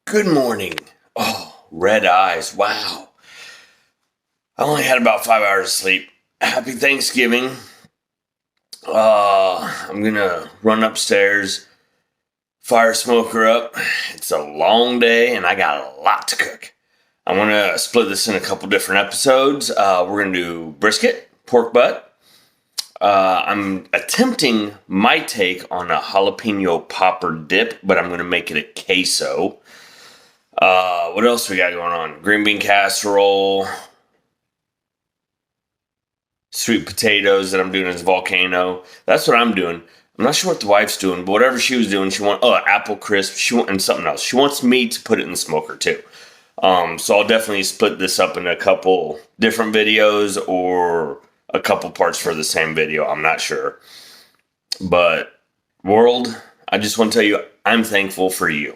Good morning. Oh, red eyes. Wow. I only had about 5 hours of sleep. Happy Thanksgiving. I'm gonna run upstairs, fire smoker up. It's a long day and I got a lot to cook. I'm gonna split this in a couple different episodes. We're gonna do brisket, pork butt. I'm attempting my take on a jalapeno popper dip, but I'm gonna make it a queso. What else we got going on? Green bean casserole, sweet potatoes that I'm doing as volcano. That's what I'm doing. I'm not sure what the wife's doing, but whatever she was doing, she wants apple crisp. And something else. She wants me to put it in the smoker too. So I'll definitely split this up in a couple different videos or a couple parts for the same video. I'm not sure, but world, I just want to tell you, I'm thankful for you,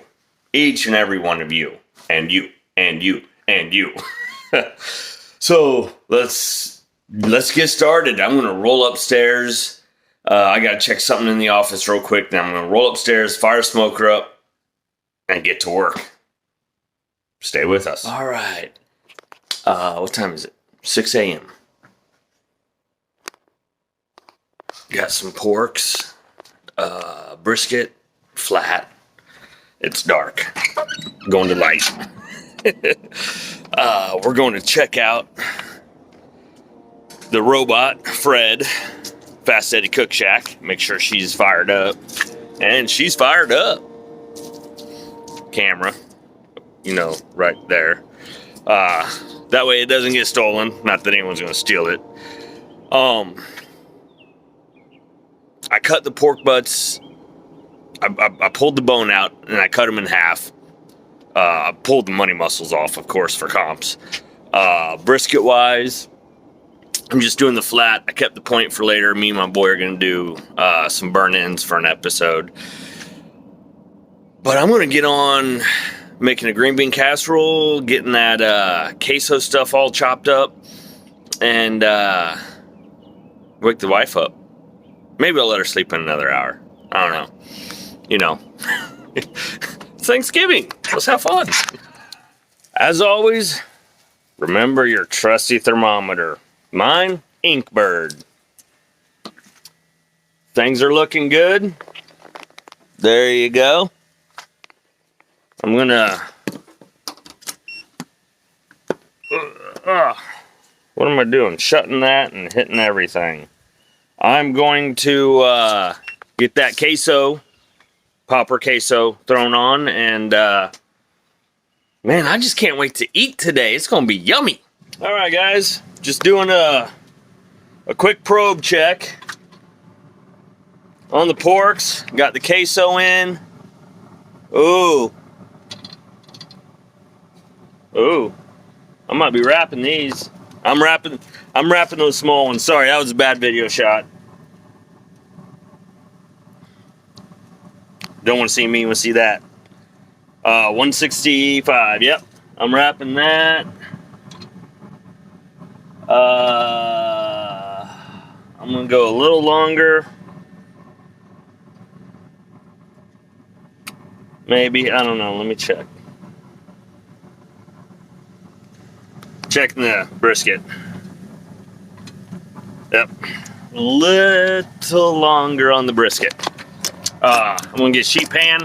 each and every one of you, and you, and you, and you. So let's get started. I'm gonna roll upstairs. I gotta check something in the office real quick. Then I'm gonna roll upstairs, fire smoker up, and get to work. Stay with us. All right. What time is it? 6 a.m. Got some porks, brisket, flat. It's dark. Going to light. We're going to check out the robot, Fred, Fast Eddie Cook Shack. Make sure she's fired up. And she's fired up. Camera, right there. That way it doesn't get stolen. Not that anyone's going to steal it. I cut the pork butts. I pulled the bone out and I cut them in half. I pulled the money muscles off, of course, for comps. Brisket wise, I'm just doing the flat. I kept the point for later. Me and my boy are going to do some burn-ins for an episode. But I'm going to get on making a green bean casserole, getting that queso stuff all chopped up, and wake the wife up. Maybe I'll let her sleep in another hour. I don't know. It's Thanksgiving. Let's have fun. As always, remember your trusty thermometer. Mine, Inkbird. Things are looking good. There you go. I'm gonna... what am I doing? Shutting that and hitting everything. I'm going to get that queso, popper queso, thrown on, and man, I just can't wait to eat today. It's gonna be yummy. All right, guys, just doing a quick probe check on the porks. Got the queso in. Ooh, I might be wrapping these. I'm wrapping those small ones. Sorry, that was a bad video shot. Don't want to see me, want to see that. 165, yep. I'm wrapping that. I'm going to go a little longer. Maybe, I don't know, let me check. Checking the brisket. Yep. A little longer on the brisket. I'm going to get sheet pan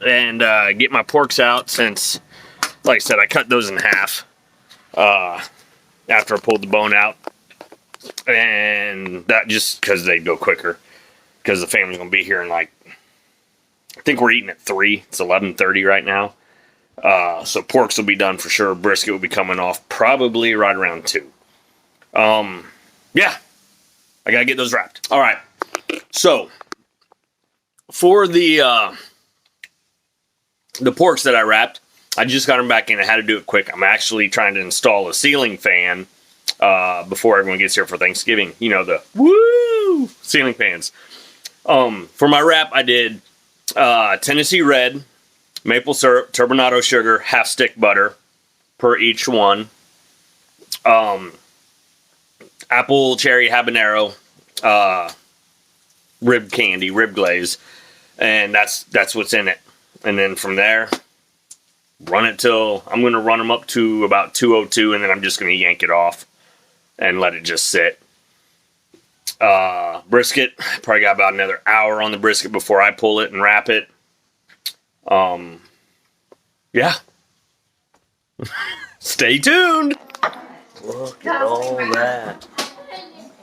and get my porks out since, like I said, I cut those in half after I pulled the bone out. And that just because they go quicker. Because the family's going to be here in I think we're eating at 3. It's 11:30 right now. So porks will be done for sure. Brisket will be coming off probably right around 2. Yeah. I got to get those wrapped. All right. So for the porks that I wrapped, I just got them back in. I had to do it quick. I'm actually trying to install a ceiling fan before everyone gets here for Thanksgiving. You know, the woo ceiling fans. For my wrap, I did Tennessee Red, maple syrup, turbinado sugar, half stick butter per each one. Apple cherry habanero, rib candy, rib glaze, and that's what's in it. And then from there, run it till I'm going to run them up to about 202, and then I'm just going to yank it off and let it just sit. Brisket, probably got about another hour on the brisket before I pull it and wrap it. Yeah. Stay tuned. Look at all that.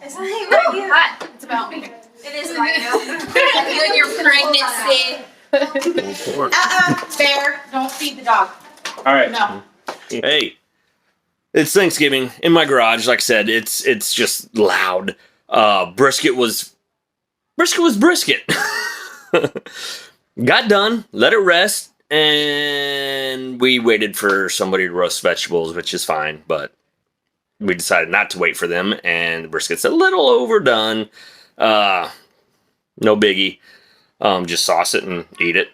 It's not even about you. Hot. It's about me. It is about you. And your pregnancy. Bear, don't feed the dog. All right. No. Hey, it's Thanksgiving in my garage. Like I said, it's just loud. Brisket was brisket. Got done, let it rest, and we waited for somebody to roast vegetables, which is fine, but we decided not to wait for them, and the brisket's a little overdone. No biggie. Just sauce it and eat it.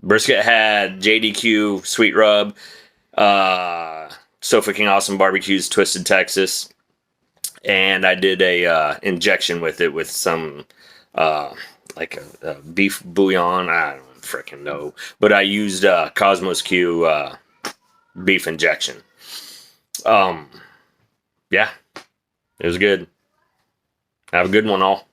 Brisket had JDQ sweet rub, Sofa King Awesome Barbecues Twisted Texas, and I did a injection with it with some like a beef bouillon. I don't freaking know, but I used Cosmos Q beef injection. Yeah, it was good. Have a good one, all.